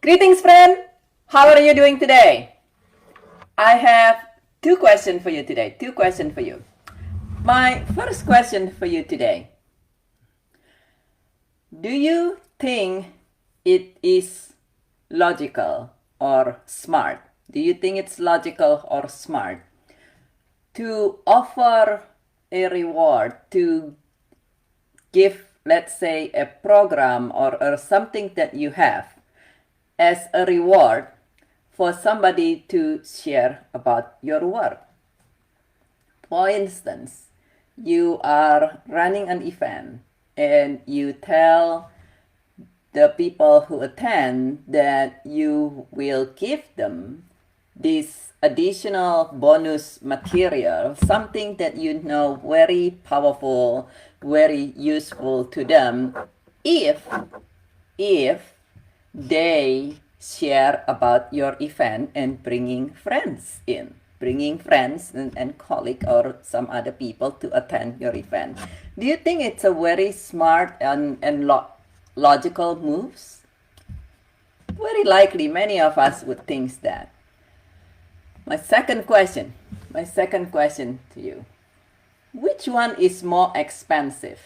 Greetings, friend. How are you doing today? I have two questions for you today. Two questions for you. My first question for you today. Do you think it is logical or smart? Do you think it's logical or smart to offer a reward, to give, let's say, a program or something that you have as a reward for somebody to share about your work? For instance, you are running an event and you tell the people who attend that you will give them this additional bonus material, something that you know very powerful, very useful to them if they share about your event and bringing friends and colleague or some other people to attend your event. Do you think it's a very smart and logical moves? Very likely many of us would think that. My second question to you. Which one is more expensive?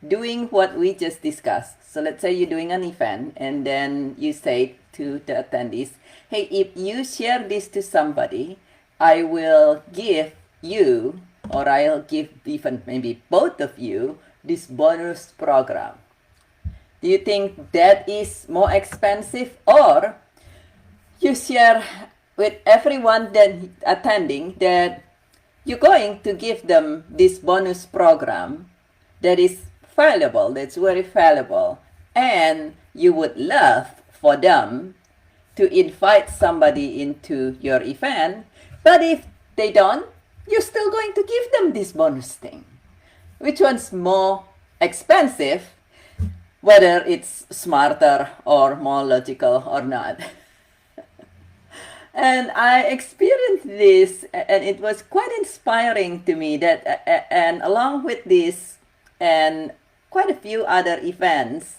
Doing what we just discussed. So let's say you're doing an event and then you say to the attendees, hey, if you share this to somebody, I will give you, or I'll give even maybe both of you, this bonus program. Do you think that is more expensive, or you share with everyone that attending that you're going to give them this bonus program that is valuable, that's very valuable, and you would love for them to invite somebody into your event, but if they don't, you're still going to give them this bonus thing. Which one's more expensive, whether it's smarter or more logical or not? And I experienced this, and it was quite inspiring to me that, and along with this, and quite a few other events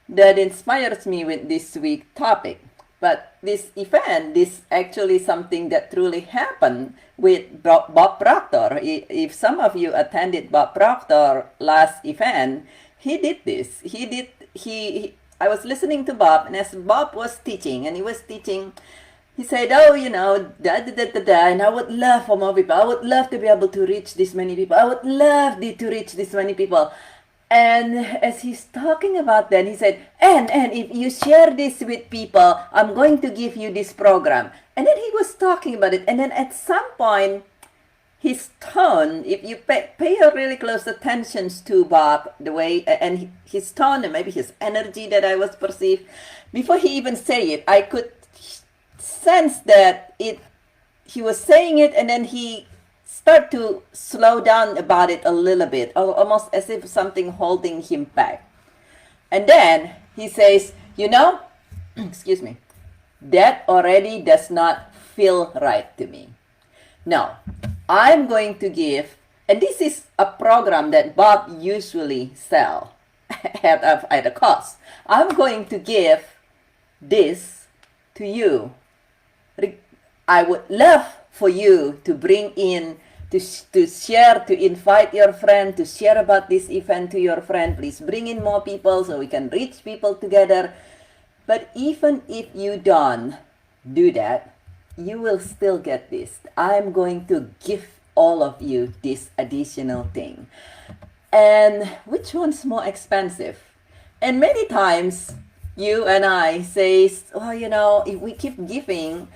that inspires me with this week topic. But this event, this actually something that truly happened with Bob Proctor. If some of you attended Bob Proctor last event, he did this. I was listening to Bob, and as Bob was teaching, he said, oh, and I would love for more people. I would love to be able to reach this many people. I would love to reach this many people. And as he's talking about that, he said, and if you share this with people, I'm going to give you this program. And then he was talking about it. And then at some point, his tone, if you pay a really close attention to Bob, the way, and his tone and maybe his energy that I was perceived, before he even said it, I could sense that he was saying it, and then he start to slow down about it a little bit, almost as if something holding him back. And then he says, excuse me, that already does not feel right to me. Now, I'm going to give, and this is a program that Bob usually sell at a cost. I'm going to give this to you. I would love for you to bring in, to share, to invite your friend, to share about this event to your friend. Please bring in more people so we can reach people together. But even if you don't do that, you will still get this. I'm going to give all of you this additional thing. And which one's more expensive? And many times you and I say, if we keep giving,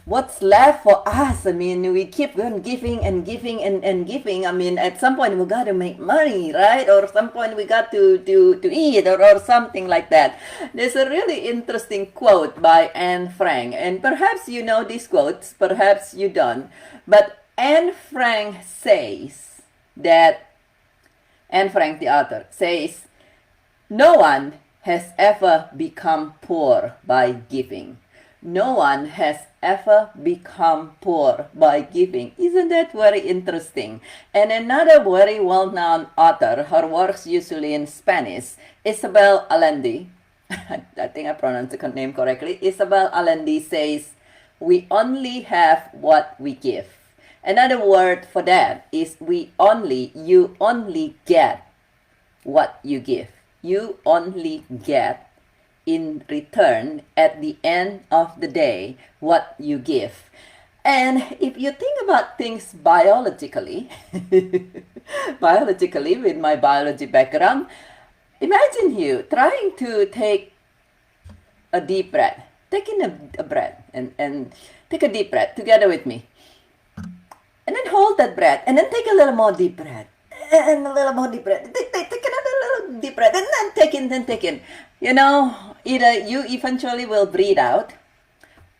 what's left for us? I mean, we keep on giving and giving and giving. I mean, at some point we got to make money, right? Or at some point we got to eat or something like that. There's a really interesting quote by Anne Frank. And perhaps you know these quotes, perhaps you don't. But Anne Frank says that, Anne Frank, the author, says, no one has ever become poor by giving. No one has ever become poor by giving. Isn't that very interesting? And another very well-known author, her works usually in Spanish, Isabel Allende, I think I pronounced the name correctly. Isabel Allende says, "We only have what we give." Another word for that is you only get what you give. You only get in return at the end of the day what you give. And if you think about things biologically, biologically, with my biology background, imagine you trying to take a deep breath. Taking a breath and take a deep breath together with me. And then hold that breath and then take a little more deep breath. And a little more deep breath. Take another little deep breath and then take in. You know, either you eventually will breathe out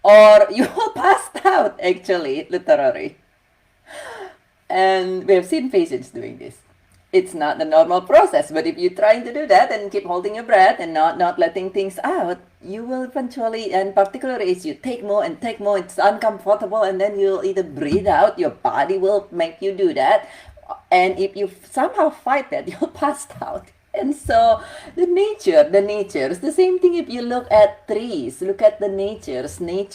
or you will pass out, actually, literally. And we have seen patients doing this. It's not the normal process, but if you're trying to do that and keep holding your breath and not letting things out, you will eventually, and particularly as you take more, it's uncomfortable, and then you'll either breathe out, your body will make you do that, and if you somehow fight that, you'll pass out. And so the nature, it's the same thing. If you look at trees, look at the natures. There's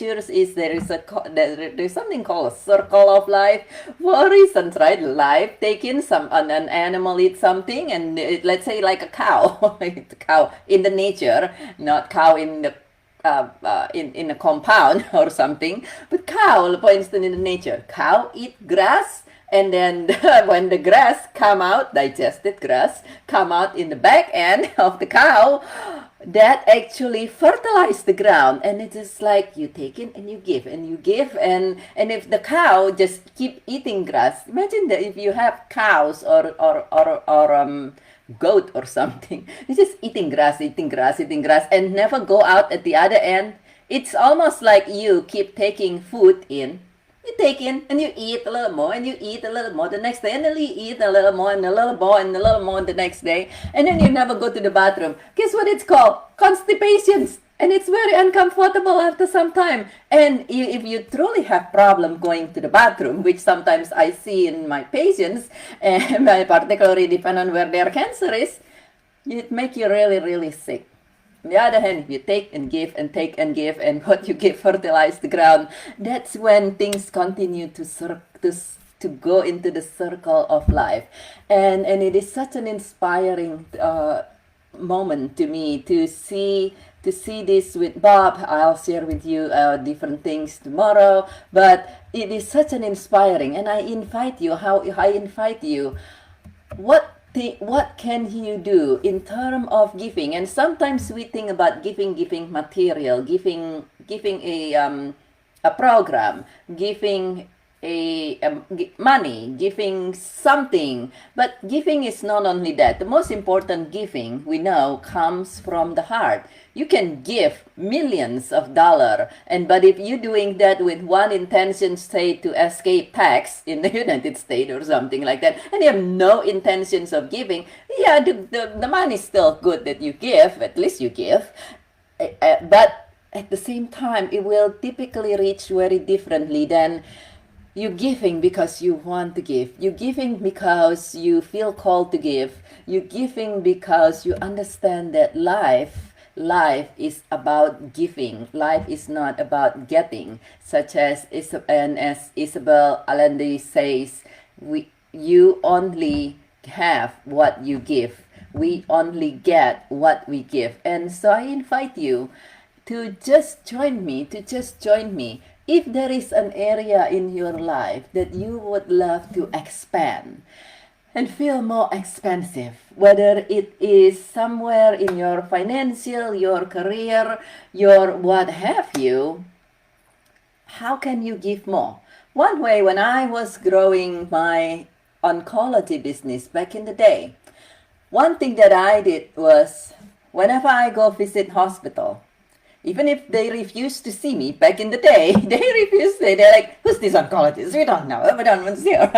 something called a circle of life for reasons, right? Life taking an animal eats something, and let's say like a cow, cow in the nature, not cow in the in a compound or something, but cow, for instance, in the nature, cow eat grass. And then when the grass come out, digested grass, come out in the back end of the cow, that actually fertilize the ground. And it's just like you take it and you give and you give. And if the cow just keep eating grass, imagine that if you have cows or goat or something, it's just eating grass, and never go out at the other end. It's almost like you keep taking food in. You take in and you eat a little more and you eat a little more the next day, and then you eat a little more and a little more and a little more the next day, and then you never go to the bathroom. Guess what it's called? Constipation. And it's very uncomfortable after some time. And if you truly have problem going to the bathroom, which sometimes I see in my patients, and particularly depending on where their cancer is, it make you really, really sick. On the other hand, if you take and give and take and give, and what you give fertilize the ground, that's when things continue to go into the circle of life. And it is such an inspiring moment to me to see this with Bob. I'll share with you different things tomorrow, but it is such an inspiring, and I invite you, what can you do in terms of giving? And sometimes we think about giving material, giving a program, giving money, giving something. But giving is not only that. The most important giving we know comes from the heart. You can give millions of dollars, but if you're doing that with one intention, say to escape tax in the United States or something like that, and you have no intentions of giving, yeah, the money is still good that you give, at least you give, but at the same time, it will typically reach very differently than you're giving because you want to give. You're giving because you feel called to give. You're giving because you understand that life is about giving. Life is not about getting. Such as Isabel Allende says, you only have what you give. We only get what we give. And so I invite you to just join me, if there is an area in your life that you would love to expand and feel more expansive, whether it is somewhere in your financial, your career, your what have you, how can you give more? One way, when I was growing my oncology business back in the day, one thing that I did was, whenever I go visit hospital, even if they refuse to see me back in the day, they're like, who's this oncologist? We don't know. We don't want to see her.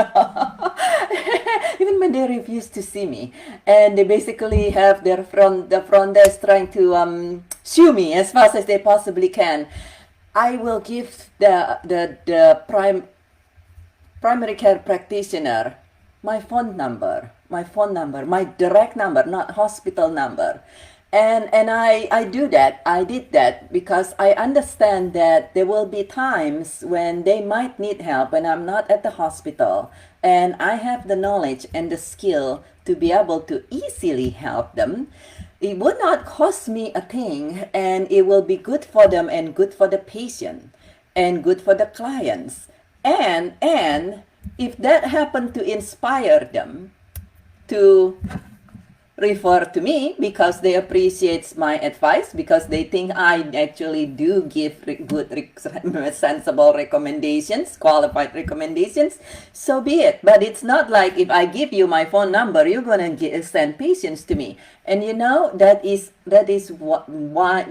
Even when they refuse to see me, and they basically have the front desk trying to sue me as fast as they possibly can, I will give the primary care practitioner my phone number, my direct number, not hospital number. And I do that. I did that because I understand that there will be times when they might need help when I'm not at the hospital, and I have the knowledge and the skill to be able to easily help them. It would not cost me a thing, and it will be good for them and good for the patient and good for the clients. And if that happened to inspire them to refer to me because they appreciate my advice, because they think I actually do give good, sensible recommendations, qualified recommendations, so be it. But it's not like if I give you my phone number, you're gonna send patients to me. And you know, that is why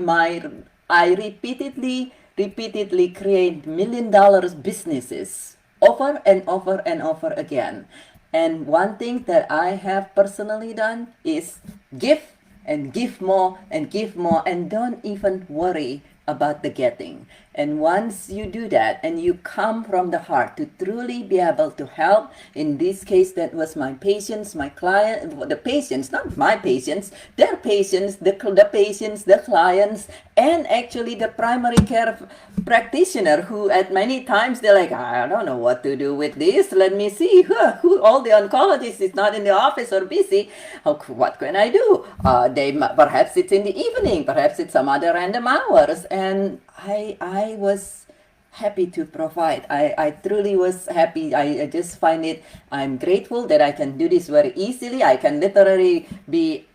I repeatedly create $1 million businesses over and over and over again. And one thing that I have personally done is give and give more and give more, and don't even worry about the getting. And once you do that and you come from the heart to truly be able to help, in this case, that was my patients, my client, the patients, not my patients, their patients, the patients, the clients, and actually the primary care practitioner who at many times they're like, I don't know what to do with this. Let me see who all the oncologists is not in the office or busy. What can I do? They perhaps it's in the evening, perhaps it's some other random hours, and I was happy to provide. I truly was happy. I just find it, I'm grateful that I can do this very easily. I can literally be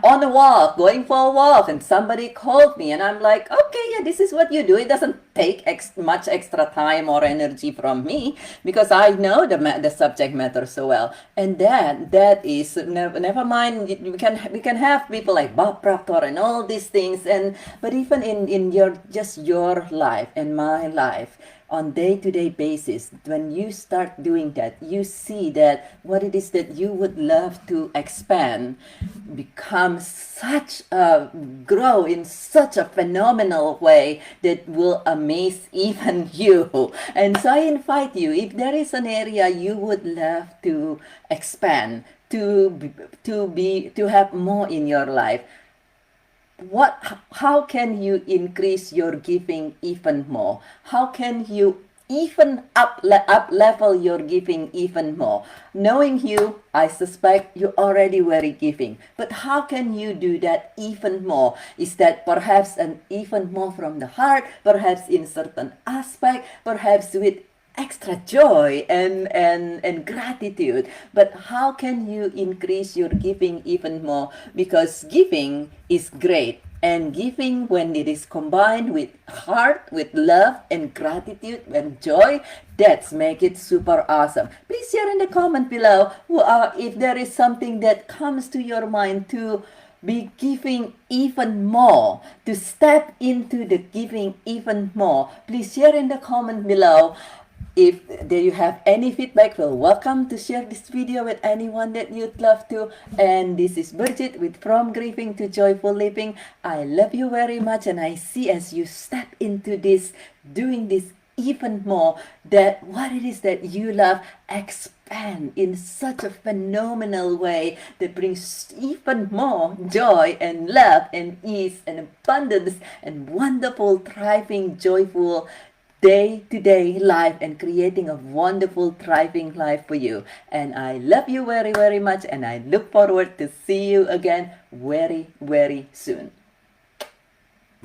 on a walk, going for a walk, and somebody called me, and I'm like, okay, yeah, this is what you do. It doesn't take much extra time or energy from me because I know the subject matter so well. And that is never mind. We can have people like Bob Proctor and all these things, but even in your life and my life, on day-to-day basis, when you start doing that, you see that what it is that you would love to expand becomes grow in such a phenomenal way that will amaze even you. And so I invite you, if there is an area you would love to expand, to have more in your life, how can you increase your giving even more? How can you even up level your giving even more? Knowing you, I suspect you're already very giving, but how can you do that even more? Is that perhaps an even more from the heart, perhaps in certain aspect, perhaps with extra joy and gratitude? But how can you increase your giving even more? Because giving is great, and giving, when it is combined with heart, with love and gratitude and joy, that's make it super awesome. Please share in the comment below if there is something that comes to your mind to be giving even more, to step into the giving even more. Please share in the comment below. If you have any feedback, well, welcome to share this video with anyone that you'd love to. And this is Bridget with From Grieving to Joyful Living. I love you very much, and I see as you step into this, doing this even more, that what it is that you love expand in such a phenomenal way that brings even more joy and love and ease and abundance and wonderful, thriving, joyful day-to-day life, and creating a wonderful, thriving life for you. And I love you very, very much, and I look forward to see you again very, very soon.